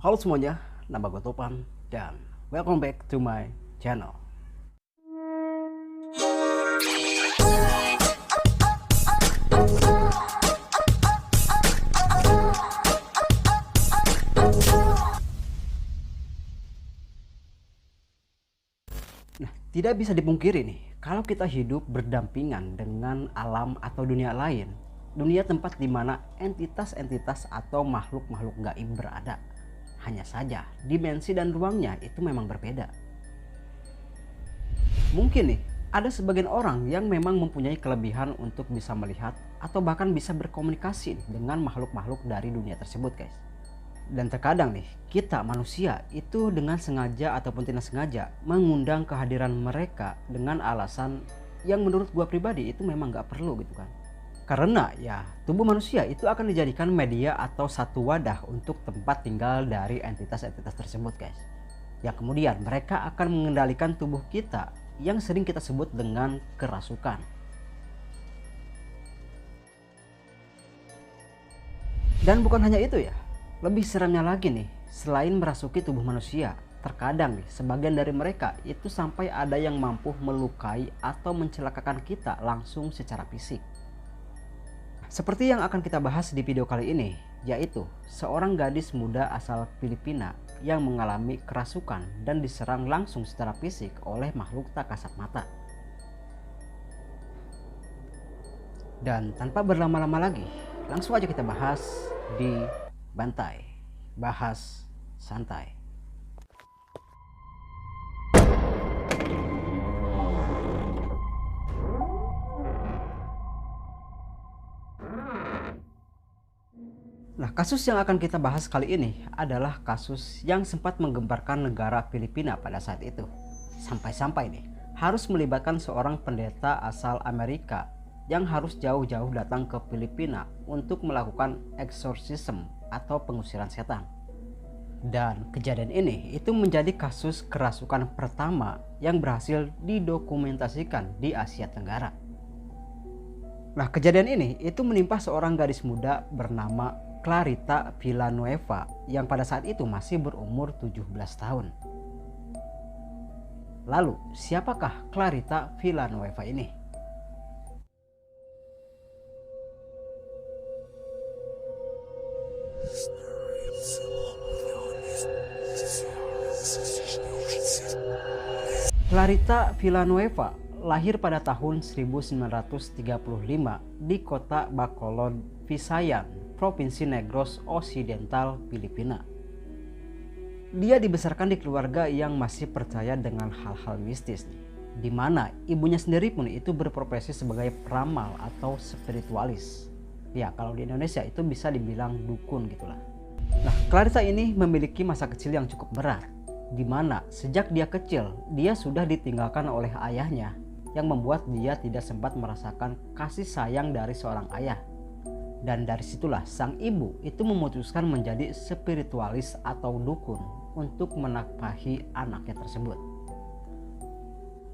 Halo semuanya, nama gue Topan dan welcome back to my channel. Nah, tidak bisa dipungkiri nih, kalau kita hidup berdampingan dengan alam atau dunia lain, dunia tempat di mana entitas-entitas atau makhluk-makhluk gaib berada. Hanya saja, dimensi dan ruangnya itu memang berbeda. Mungkin nih, ada sebagian orang yang memang mempunyai kelebihan untuk bisa melihat atau bahkan bisa berkomunikasi dengan makhluk-makhluk dari dunia tersebut, guys. Dan terkadang nih, kita manusia itu dengan sengaja ataupun tidak sengaja mengundang kehadiran mereka dengan alasan yang menurut gua pribadi itu memang gak perlu gitu kan. Karena ya tubuh manusia itu akan dijadikan media atau satu wadah untuk tempat tinggal dari entitas-entitas tersebut, guys. Ya kemudian mereka akan mengendalikan tubuh kita yang sering kita sebut dengan kerasukan. Dan bukan hanya itu ya, lebih seramnya lagi nih, selain merasuki tubuh manusia, terkadang nih sebagian dari mereka itu sampai ada yang mampu melukai atau mencelakakan kita langsung secara fisik. Seperti yang akan kita bahas di video kali ini, yaitu seorang gadis muda asal Filipina yang mengalami kerasukan dan diserang langsung secara fisik oleh makhluk tak kasat mata. Dan tanpa berlama-lama lagi, langsung aja kita bahas di Bantai Bahas Santai. Nah, kasus yang akan kita bahas kali ini adalah kasus yang sempat menggemparkan negara Filipina pada saat itu. Sampai-sampai nih, harus melibatkan seorang pendeta asal Amerika yang harus jauh-jauh datang ke Filipina untuk melakukan eksorsisme atau pengusiran setan. Dan kejadian ini itu menjadi kasus kerasukan pertama yang berhasil didokumentasikan di Asia Tenggara. Nah, kejadian ini itu menimpa seorang gadis muda bernama Clarita Villanueva yang pada saat itu masih berumur 17 tahun. Lalu, siapakah Clarita Villanueva ini? Clarita Villanueva lahir pada tahun 1935 di kota Bacolod, Visayan, Provinsi Negros Occidental, Filipina. Dia dibesarkan di keluarga yang masih percaya dengan hal-hal mistis, di mana ibunya sendiri pun itu berprofesi sebagai peramal atau spiritualis. Ya, kalau di Indonesia itu bisa dibilang dukun gitulah. Nah, Clarita ini memiliki masa kecil yang cukup berat, di mana sejak dia kecil dia sudah ditinggalkan oleh ayahnya, yang membuat dia tidak sempat merasakan kasih sayang dari seorang ayah. Dan dari situlah sang ibu itu memutuskan menjadi spiritualis atau dukun untuk menafkahi anaknya tersebut.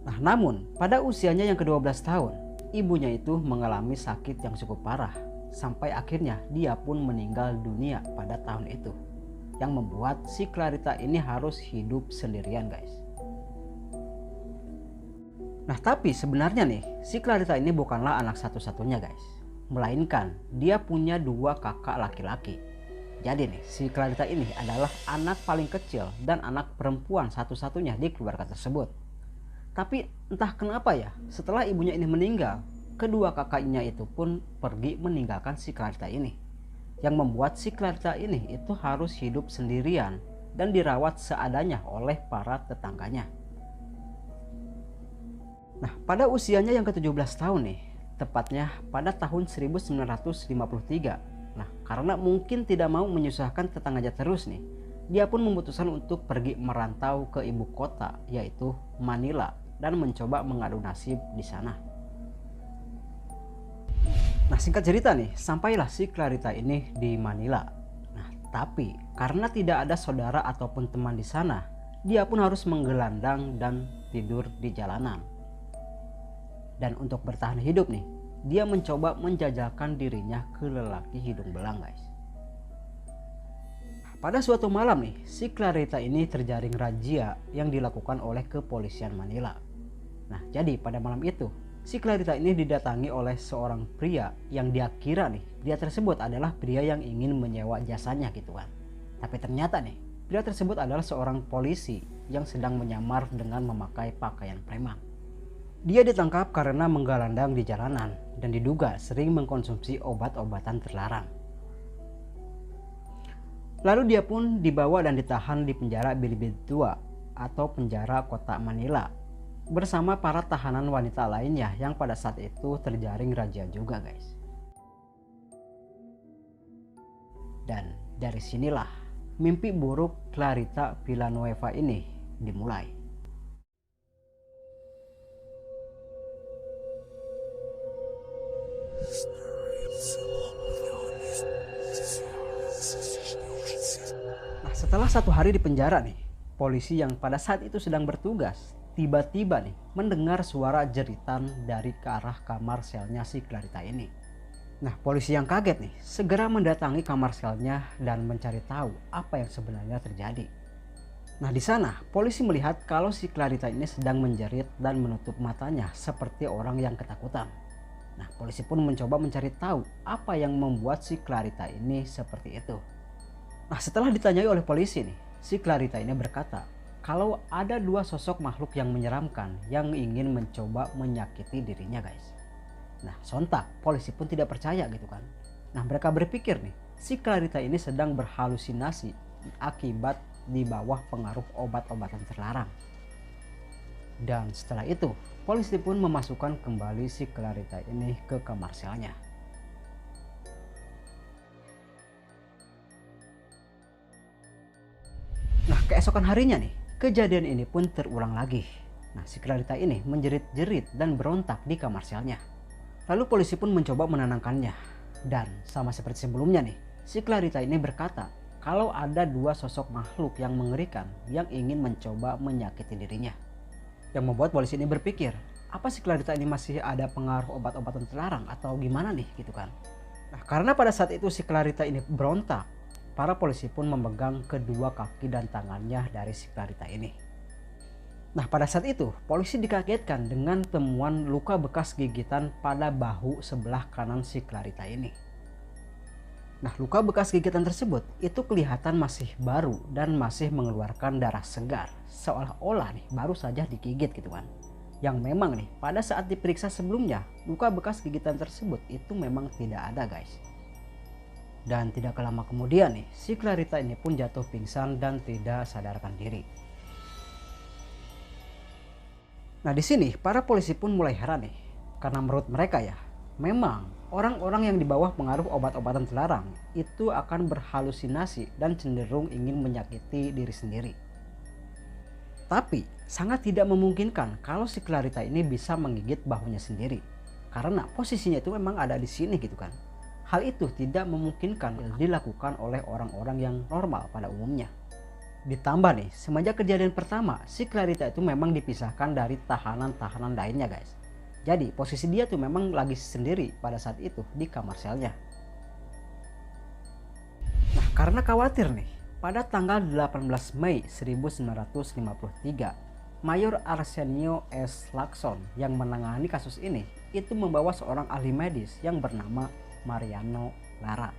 Nah, namun pada usianya yang ke-12 tahun, ibunya itu mengalami sakit yang cukup parah, sampai akhirnya dia pun meninggal dunia pada tahun itu, yang membuat si Clarita ini harus hidup sendirian, guys. Nah, tapi sebenarnya nih, si Clarita ini bukanlah anak satu-satunya, guys. Melainkan dia punya dua kakak laki-laki. Jadi nih, si Clarita ini adalah anak paling kecil dan anak perempuan satu-satunya di keluarga tersebut. Tapi entah kenapa ya, setelah ibunya ini meninggal, kedua kakaknya itu pun pergi meninggalkan si Clarita ini, yang membuat si Clarita ini itu harus hidup sendirian dan dirawat seadanya oleh para tetangganya. Nah, pada usianya yang ke-17 tahun nih, tepatnya pada tahun 1953. Nah, karena mungkin tidak mau menyusahkan tetangganya terus nih, dia pun memutuskan untuk pergi merantau ke ibu kota, yaitu Manila, dan mencoba mengadu nasib di sana. Nah, singkat cerita nih, sampailah si Clarita ini di Manila. Nah, tapi karena tidak ada saudara ataupun teman di sana, dia pun harus menggelandang dan tidur di jalanan. Dan untuk bertahan hidup nih, dia mencoba menjajalkan dirinya ke lelaki hidung belang, guys. pada suatu malam nih, si Clarita ini terjaring razia yang dilakukan oleh kepolisian Manila. Nah, jadi pada malam itu, si Clarita ini didatangi oleh seorang pria yang dia kira nih, dia tersebut adalah pria yang ingin menyewa jasanya gitu kan. Tapi ternyata nih, pria tersebut adalah seorang polisi yang sedang menyamar dengan memakai pakaian preman. Dia ditangkap karena menggalandang di jalanan dan diduga sering mengkonsumsi obat-obatan terlarang. Lalu dia pun dibawa dan ditahan di penjara Bilibid 2 atau penjara kota Manila bersama para tahanan wanita lainnya yang pada saat itu terjaring razia juga guys. Dan dari sinilah mimpi buruk Clarita Villanueva ini dimulai. Nah, setelah 1 hari di penjara nih, polisi yang pada saat itu sedang bertugas tiba-tiba nih mendengar suara jeritan dari ke arah kamar selnya si Clarita ini. Nah, polisi yang kaget nih segera mendatangi kamar selnya dan mencari tahu apa yang sebenarnya terjadi. Nah, di sana polisi melihat kalau si Clarita ini sedang menjerit dan menutup matanya seperti orang yang ketakutan. Nah, polisi pun mencoba mencari tahu apa yang membuat si Clarita ini seperti itu. Nah, setelah ditanyai oleh polisi nih, si Clarita ini berkata kalau ada 2 sosok makhluk yang menyeramkan yang ingin mencoba menyakiti dirinya guys. Nah, sontak polisi pun tidak percaya gitu kan. Nah, mereka berpikir nih, si Clarita ini sedang berhalusinasi akibat di bawah pengaruh obat-obatan terlarang. Dan setelah itu, polisi pun memasukkan kembali si Clarita ini ke kamar selnya. Nah, keesokan harinya nih, kejadian ini pun terulang lagi. Nah, si Clarita ini menjerit-jerit dan berontak di kamar selnya. Lalu polisi pun mencoba menenangkannya. Dan sama seperti sebelumnya nih, si Clarita ini berkata kalau ada 2 sosok makhluk yang mengerikan yang ingin mencoba menyakiti dirinya. Yang membuat polisi ini berpikir, apa si Clarita ini masih ada pengaruh obat-obatan terlarang atau gimana nih gitu kan. Nah, karena pada saat itu si Clarita ini berontak, para polisi pun memegang kedua kaki dan tangannya dari si Clarita ini. Nah, pada saat itu polisi dikagetkan dengan temuan luka bekas gigitan pada bahu sebelah kanan si Clarita ini. Nah, luka bekas gigitan tersebut itu kelihatan masih baru dan masih mengeluarkan darah segar, seolah-olah nih baru saja digigit gitu kan. Yang memang nih pada saat diperiksa sebelumnya, luka bekas gigitan tersebut itu memang tidak ada guys. Dan tidak lama kemudian nih, si Clarita ini pun jatuh pingsan dan tidak sadarkan diri. Nah, di sini para polisi pun mulai heran nih, karena menurut mereka ya, memang orang-orang yang di bawah pengaruh obat-obatan terlarang itu akan berhalusinasi dan cenderung ingin menyakiti diri sendiri. Tapi sangat tidak memungkinkan kalau si Clarita ini bisa menggigit bahunya sendiri, karena posisinya itu memang ada di sini gitu kan. Hal itu tidak memungkinkan dilakukan oleh orang-orang yang normal pada umumnya. Ditambah nih, semenjak kejadian pertama, si Clarita itu memang dipisahkan dari tahanan-tahanan lainnya guys. Jadi posisi dia tuh memang lagi sendiri pada saat itu di kamar selnya. Nah, karena khawatir nih, pada tanggal 18 Mei 1953, Mayor Arsenio S. Lacson yang menangani kasus ini itu membawa seorang ahli medis yang bernama Mariano Lara.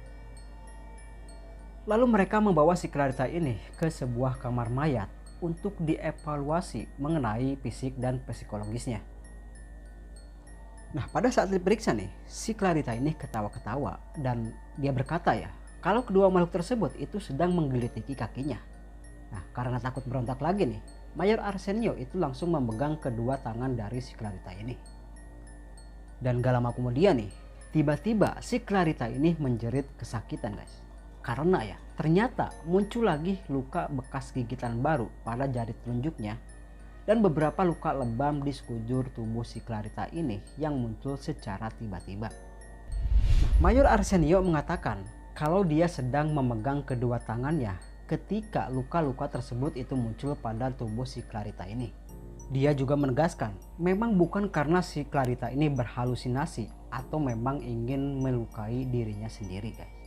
Lalu mereka membawa si Clarita ini ke sebuah kamar mayat untuk dievaluasi mengenai fisik dan psikologisnya. Nah, pada saat diperiksa nih, si Clarita ini ketawa-ketawa dan dia berkata ya, kalau kedua makhluk tersebut itu sedang menggelitiki kakinya. Nah, karena takut berontak lagi nih, Mayor Arsenio itu langsung memegang kedua tangan dari si Clarita ini. Dan gak lama kemudian nih, tiba-tiba si Clarita ini menjerit kesakitan guys. Karena ya ternyata muncul lagi luka bekas gigitan baru pada jari telunjuknya dan beberapa luka lebam di sekujur tubuh si Clarita ini yang muncul secara tiba-tiba. Nah, Mayor Arsenio mengatakan kalau dia sedang memegang kedua tangannya ketika luka-luka tersebut itu muncul pada tubuh si Clarita ini. Dia juga menegaskan memang bukan karena si Clarita ini berhalusinasi atau memang ingin melukai dirinya sendiri guys.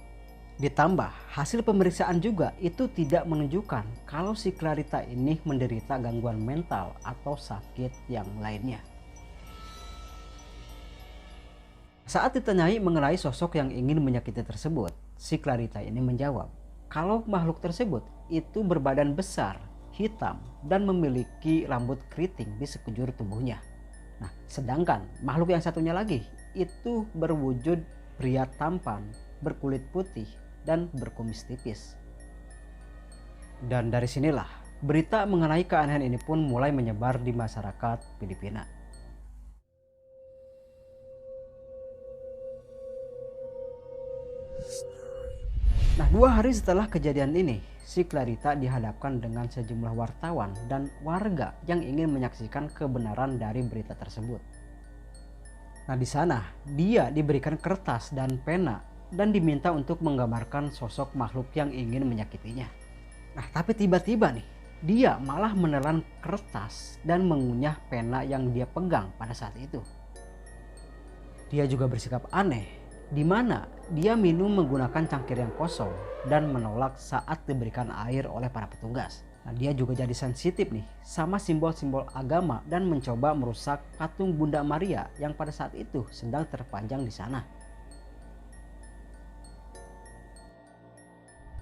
Ditambah hasil pemeriksaan juga itu tidak menunjukkan kalau si Clarita ini menderita gangguan mental atau sakit yang lainnya. Saat ditanyai mengenai sosok yang ingin menyakiti tersebut, si Clarita ini menjawab kalau makhluk tersebut itu berbadan besar, hitam, dan memiliki rambut keriting di sekujur tubuhnya. Nah, sedangkan makhluk yang satunya lagi itu berwujud pria tampan, berkulit putih, dan berkumis tipis. Dan dari sinilah berita mengenai keanehan ini pun mulai menyebar di masyarakat Filipina. Nah, 2 hari setelah kejadian ini, si Clarita dihadapkan dengan sejumlah wartawan dan warga yang ingin menyaksikan kebenaran dari berita tersebut. Nah, di sana dia diberikan kertas dan pena dan diminta untuk menggambarkan sosok makhluk yang ingin menyakitinya. Nah, tapi tiba-tiba nih, dia malah menelan kertas dan mengunyah pena yang dia pegang pada saat itu. Dia juga bersikap aneh, di mana dia minum menggunakan cangkir yang kosong dan menolak saat diberikan air oleh para petugas. Nah, dia juga jadi sensitif nih sama simbol-simbol agama dan mencoba merusak patung Bunda Maria yang pada saat itu sedang terpanjang di sana.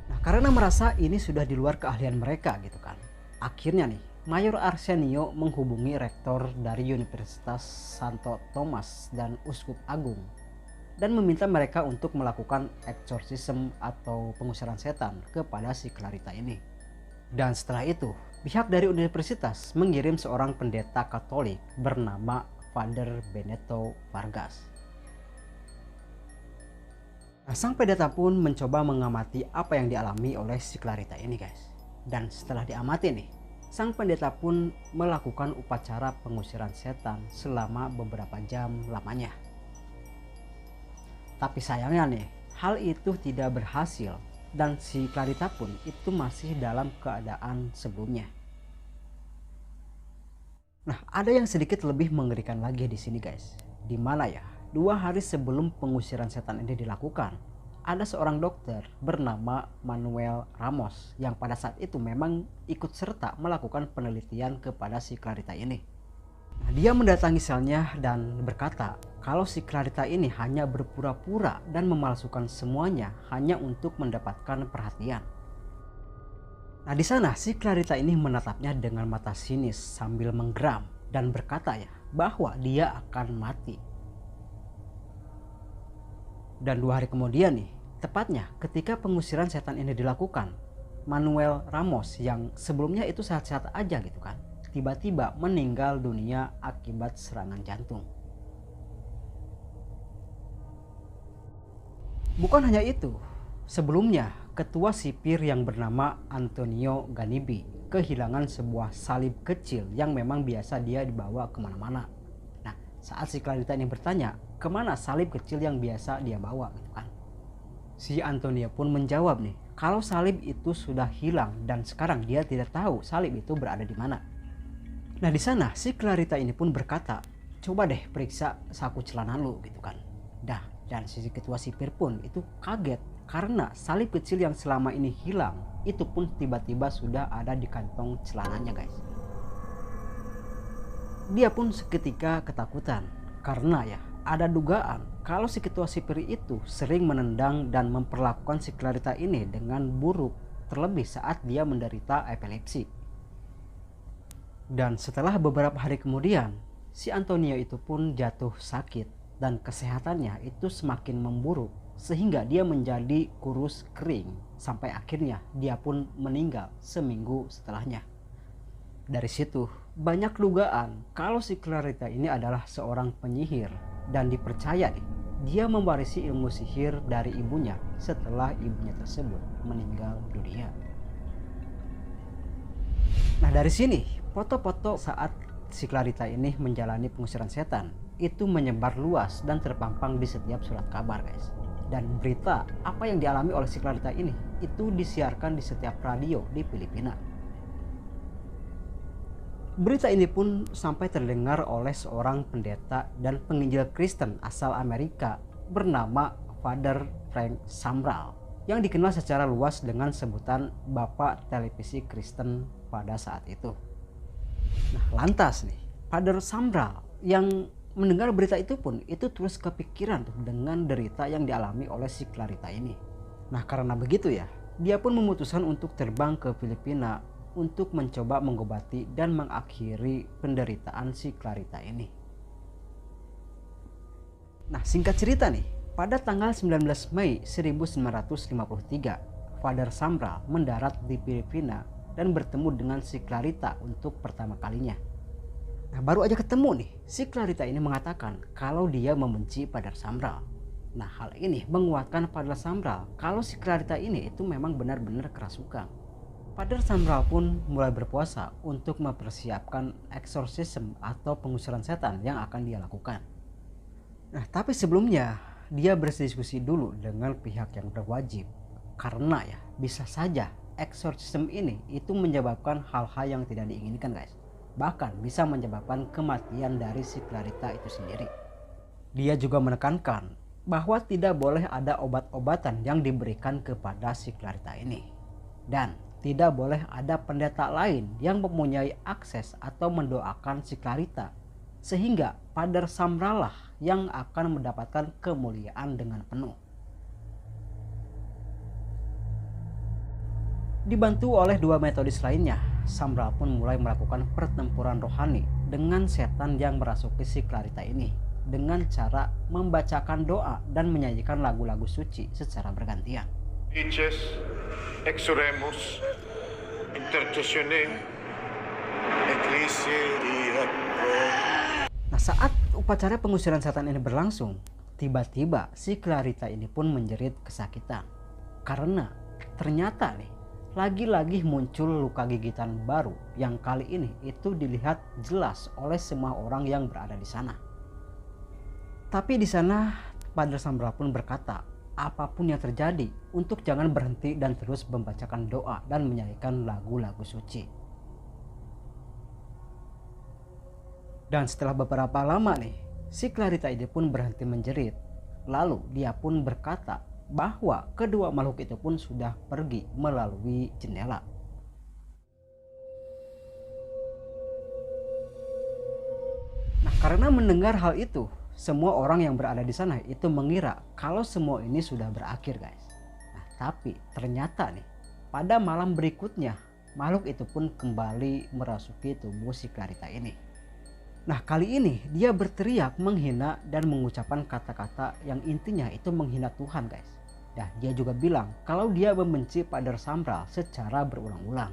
Nah, karena merasa ini sudah di luar keahlian mereka gitu kan. Akhirnya nih, Mayor Arsenio menghubungi rektor dari Universitas Santo Thomas dan Uskup Agung dan meminta mereka untuk melakukan eksorsisme atau pengusiran setan kepada si Clarita ini. Dan setelah itu, pihak dari universitas mengirim seorang pendeta Katolik bernama Father Benito Vargas. Nah, sang pendeta pun mencoba mengamati apa yang dialami oleh si Clarita ini guys. Dan setelah diamati nih, sang pendeta pun melakukan upacara pengusiran setan selama beberapa jam lamanya. Tapi sayangnya nih, hal itu tidak berhasil dan si Clarita pun itu masih dalam keadaan sebelumnya. Nah, ada yang sedikit lebih mengerikan lagi di sini guys. Di mana ya? 2 hari sebelum pengusiran setan ini dilakukan, ada seorang dokter bernama Manuel Ramos yang pada saat itu memang ikut serta melakukan penelitian kepada si Clarita ini. Nah, dia mendatangi selnya dan berkata kalau si Clarita ini hanya berpura-pura dan memalsukan semuanya hanya untuk mendapatkan perhatian. Nah, di sana si Clarita ini menatapnya dengan mata sinis sambil menggeram dan berkata ya bahwa dia akan mati. Dan 2 hari kemudian nih, tepatnya ketika pengusiran setan ini dilakukan, Manuel Ramos yang sebelumnya itu sehat-sehat aja gitu kan, tiba-tiba meninggal dunia akibat serangan jantung. Bukan hanya itu, sebelumnya ketua sipir yang bernama Antonio Ganibi kehilangan sebuah salib kecil yang memang biasa dia dibawa kemana-mana. Nah, saat si Clarita ini bertanya kemana salib kecil yang biasa dia bawa gitu kan, si Antonio pun menjawab nih kalau salib itu sudah hilang dan sekarang dia tidak tahu salib itu berada di mana. Nah, di sana si Clarita ini pun berkata, coba deh periksa saku celana lu gitu kan. Dan si ketua sipir pun itu kaget karena salib kecil yang selama ini hilang itu pun tiba-tiba sudah ada di kantong celananya guys. Dia pun seketika ketakutan karena ya ada dugaan kalau si ketua sipir itu sering menendang dan memperlakukan si Clarita ini dengan buruk, terlebih saat dia menderita epilepsi. Dan setelah beberapa hari kemudian, si Antonio itu pun jatuh sakit dan kesehatannya itu semakin memburuk sehingga dia menjadi kurus kering sampai akhirnya dia pun meninggal seminggu setelahnya. Dari situ banyak dugaan kalau si Clarita ini adalah seorang penyihir dan dipercaya nih dia mewarisi ilmu sihir dari ibunya setelah ibunya tersebut meninggal dunia. Nah, dari sini foto-foto saat si Clarita ini menjalani pengusiran setan itu menyebar luas dan terpampang di setiap surat kabar guys. Dan berita apa yang dialami oleh si Clarita ini itu disiarkan di setiap radio di Filipina. Berita ini pun sampai terdengar oleh seorang pendeta dan penginjil Kristen asal Amerika bernama Father Frank Sambral. yang dikenal secara luas dengan sebutan Bapak Televisi Kristen pada saat itu. Nah, lantas nih, Father Sambral yang mendengar berita itu pun itu terus kepikiran tuh dengan derita yang dialami oleh si Clarita ini. Nah, karena begitu ya, dia pun memutuskan untuk terbang ke Filipina untuk mencoba mengobati dan mengakhiri penderitaan si Clarita ini. Nah, singkat cerita nih, pada tanggal 19 Mei 1953, Father Sambral mendarat di Filipina dan bertemu dengan si Clarita untuk pertama kalinya. Nah, baru aja ketemu nih, si Clarita ini mengatakan kalau dia membenci Father Sambral. Nah, hal ini menguatkan Father Sambral kalau si Clarita ini itu memang benar-benar kerasukan. Father Sambral pun mulai berpuasa untuk mempersiapkan eksorsisme atau pengusiran setan yang akan dia lakukan. Nah, tapi sebelumnya dia berdiskusi dulu dengan pihak yang berwajib. Karena ya, bisa saja eksorsisme ini itu menyebabkan hal-hal yang tidak diinginkan, guys. Bahkan bisa menyebabkan kematian dari si Clarita itu sendiri. Dia juga menekankan bahwa tidak boleh ada obat-obatan yang diberikan kepada si Clarita ini. Dan tidak boleh ada pendeta lain yang mempunyai akses atau mendoakan si Clarita. Sehingga Father Sambral lah yang akan mendapatkan kemuliaan dengan penuh. Dibantu oleh dua metodis lainnya, Sambral pun mulai melakukan pertempuran rohani dengan setan yang merasuki si Clarita ini dengan cara membacakan doa dan menyanyikan lagu-lagu suci secara bergantian. Dices, exoremus, intercessione, ecclesiae. Nah, saat upacara pengusiran setan ini berlangsung, tiba-tiba si Clarita ini pun menjerit kesakitan. Karena ternyata nih, lagi-lagi muncul luka gigitan baru yang kali ini itu dilihat jelas oleh semua orang yang berada di sana. Tapi di sana Father Sambral pun berkata, apapun yang terjadi untuk jangan berhenti dan terus membacakan doa dan menyanyikan lagu-lagu suci. Dan setelah beberapa lama nih, si Clarita ini pun berhenti menjerit. Lalu dia pun berkata bahwa kedua makhluk itu pun sudah pergi melalui jendela. Nah, karena mendengar hal itu, semua orang yang berada di sana itu mengira kalau semua ini sudah berakhir, guys. Nah, tapi ternyata nih, pada malam berikutnya, makhluk itu pun kembali merasuki tubuh si Clarita ini. Nah, kali ini dia berteriak menghina dan mengucapkan kata-kata yang intinya itu menghina Tuhan, guys. Dan dia juga bilang kalau dia membenci Father Sambral secara berulang-ulang.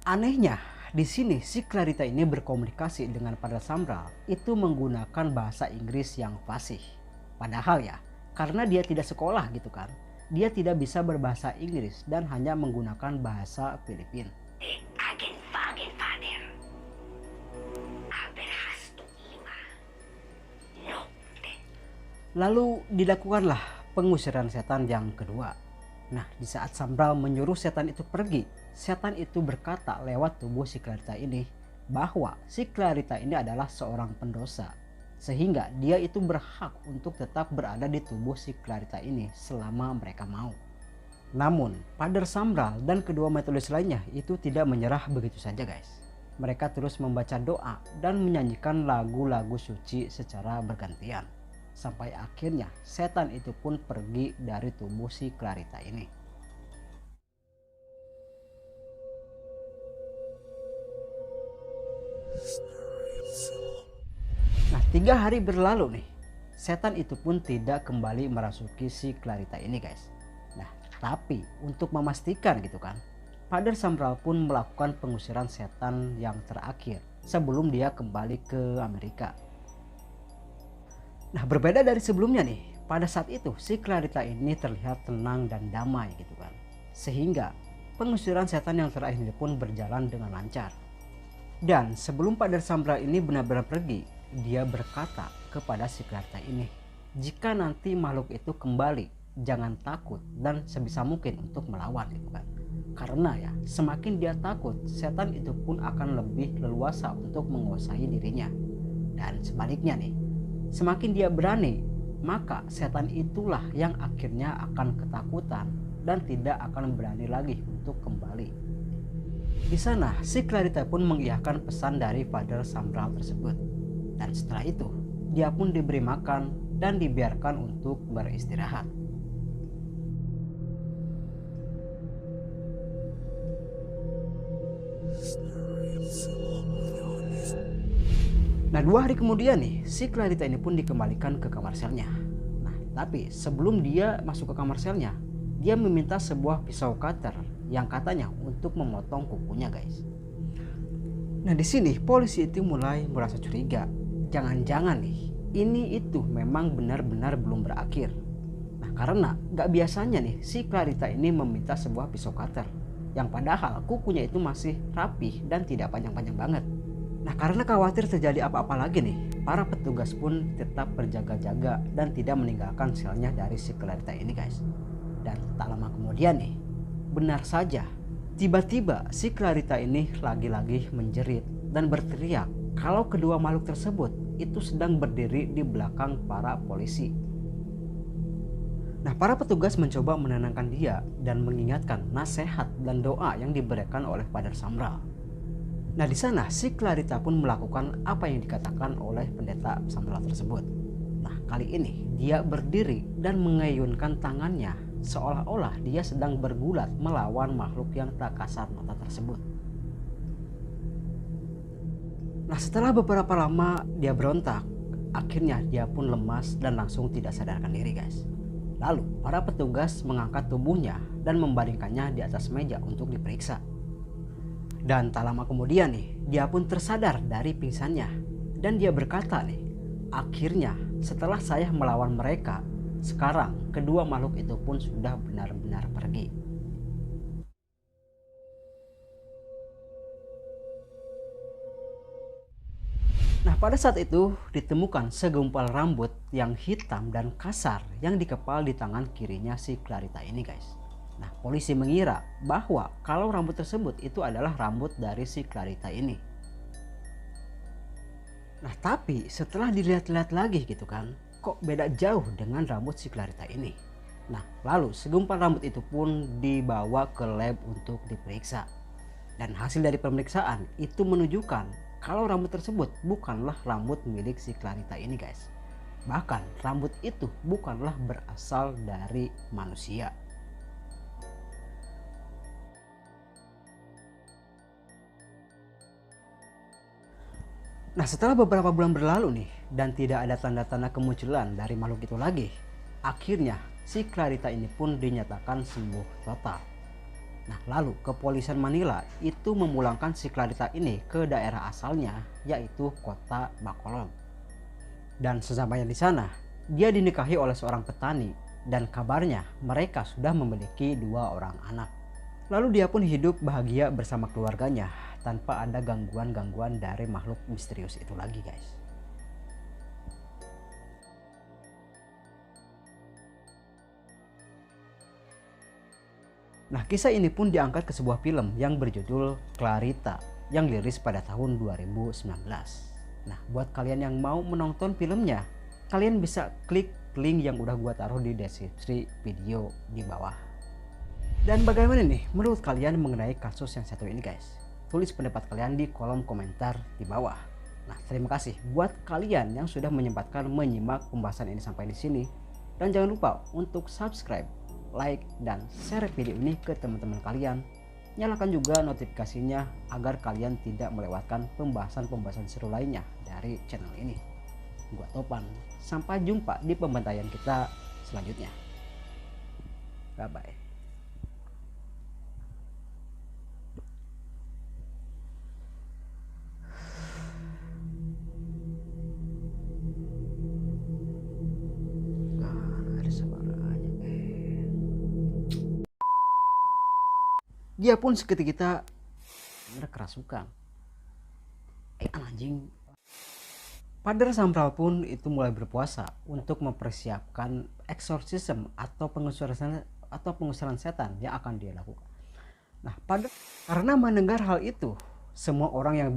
Anehnya, di sini si Clarita ini berkomunikasi dengan Father Sambral itu menggunakan bahasa Inggris yang fasih. Padahal ya, karena dia tidak sekolah gitu kan, dia tidak bisa berbahasa Inggris dan hanya menggunakan bahasa Filipina. Lalu dilakukanlah pengusiran setan yang kedua. Nah, di saat Sambral menyuruh setan itu pergi, setan itu berkata lewat tubuh si Clarita ini bahwa si Clarita ini adalah seorang pendosa. Sehingga dia itu berhak untuk tetap berada di tubuh si Clarita ini selama mereka mau. Namun, Father Sambral dan kedua metodis lainnya itu tidak menyerah begitu saja, guys. Mereka terus membaca doa dan menyanyikan lagu-lagu suci secara bergantian. Sampai akhirnya setan itu pun pergi dari tubuh si Clarita ini. Nah, 3 hari berlalu nih, setan itu pun tidak kembali merasuki si Clarita ini, guys. Nah, tapi untuk memastikan gitu kan, Father Sambral pun melakukan pengusiran setan yang terakhir sebelum dia kembali ke Amerika. Nah, berbeda dari sebelumnya nih, pada saat itu si Clarita ini terlihat tenang dan damai gitu kan. Sehingga pengusiran setan yang terakhir ini pun berjalan dengan lancar. Dan sebelum Father Sambral ini benar-benar pergi, dia berkata kepada si Clarita ini, jika nanti makhluk itu kembali, jangan takut dan sebisa mungkin untuk melawan gitu kan. Karena ya, semakin dia takut, setan itu pun akan lebih leluasa untuk menguasai dirinya. Dan sebaliknya nih, semakin dia berani, maka setan itulah yang akhirnya akan ketakutan dan tidak akan berani lagi untuk kembali. Di sana, si Clarita pun mengiyakan pesan dari Father Sambral tersebut. Dan setelah itu, dia pun diberi makan dan dibiarkan untuk beristirahat. Nah, 2 hari kemudian nih, si Clarita ini pun dikembalikan ke kamar selnya. Nah, tapi sebelum dia masuk ke kamar selnya, dia meminta sebuah pisau cutter yang katanya untuk memotong kukunya, guys. Nah, di sini polisi itu mulai merasa curiga. Jangan-jangan nih, ini itu memang benar-benar belum berakhir. Nah, karena gak biasanya nih, si Clarita ini meminta sebuah pisau cutter yang padahal kukunya itu masih rapih dan tidak panjang-panjang banget. Nah, karena khawatir terjadi apa-apa lagi nih, para petugas pun tetap berjaga-jaga dan tidak meninggalkan selnya dari si Clarita ini, guys. Dan tak lama kemudian nih, benar saja, tiba-tiba si Clarita ini lagi-lagi menjerit dan berteriak kalau kedua makhluk tersebut itu sedang berdiri di belakang para polisi. Nah, para petugas mencoba menenangkan dia dan mengingatkan nasihat dan doa yang diberikan oleh Father Sambral. Nah, di sana si Clarita pun melakukan apa yang dikatakan oleh pendeta Sambral tersebut. Nah, kali ini dia berdiri dan mengayunkan tangannya seolah-olah dia sedang bergulat melawan makhluk yang tak kasat mata tersebut. Nah, setelah beberapa lama dia berontak, akhirnya dia pun lemas dan langsung tidak sadarkan diri, guys. Lalu para petugas mengangkat tubuhnya dan membaringkannya di atas meja untuk diperiksa. Dan tak lama kemudian nih, dia pun tersadar dari pingsannya. Dan dia berkata nih, akhirnya setelah saya melawan mereka, sekarang kedua makhluk itu pun sudah benar-benar pergi. Nah, pada saat itu ditemukan segumpal rambut yang hitam dan kasar yang dikepal di tangan kirinya si Clarita ini, guys. Nah, polisi mengira bahwa kalau rambut tersebut itu adalah rambut dari si Clarita ini. Nah, tapi setelah dilihat-lihat lagi gitu kan, kok beda jauh dengan rambut si Clarita ini. Nah, lalu segumpal rambut itu pun dibawa ke lab untuk diperiksa. Dan hasil dari pemeriksaan itu menunjukkan kalau rambut tersebut bukanlah rambut milik si Clarita ini, guys. Bahkan rambut itu bukanlah berasal dari manusia. Nah, setelah beberapa bulan berlalu nih dan tidak ada tanda-tanda kemunculan dari makhluk itu lagi, akhirnya si Clarita ini pun dinyatakan sembuh total. Nah, lalu kepolisian Manila itu memulangkan si Clarita ini ke daerah asalnya, yaitu kota Bacolod. Dan sesampainya di sana, dia dinikahi oleh seorang petani dan kabarnya mereka sudah memiliki 2 orang anak. Lalu dia pun hidup bahagia bersama keluarganya tanpa ada gangguan-gangguan dari makhluk misterius itu lagi, guys. Nah, kisah ini pun diangkat ke sebuah film yang berjudul Clarita yang dirilis pada tahun 2019. Nah, buat kalian yang mau menonton filmnya, kalian bisa klik link yang udah gua taruh di deskripsi video di bawah. Dan bagaimana nih menurut kalian mengenai kasus yang satu ini, guys? Tulis pendapat kalian di kolom komentar di bawah. Nah, terima kasih buat kalian yang sudah menyempatkan menyimak pembahasan ini sampai di sini. Dan jangan lupa untuk subscribe, like, dan share video ini ke teman-teman kalian. Nyalakan juga notifikasinya agar kalian tidak melewatkan pembahasan-pembahasan seru lainnya dari channel ini. Gua Topan, sampai jumpa di pembantaian kita selanjutnya. Bye-bye. Dia pun seketika kita kerasukan. Anjing. Father Sambral pun itu mulai berpuasa untuk mempersiapkan eksorsisme atau pengusiran setan yang akan dia lakukan. Nah, karena mendengar hal itu, semua orang yang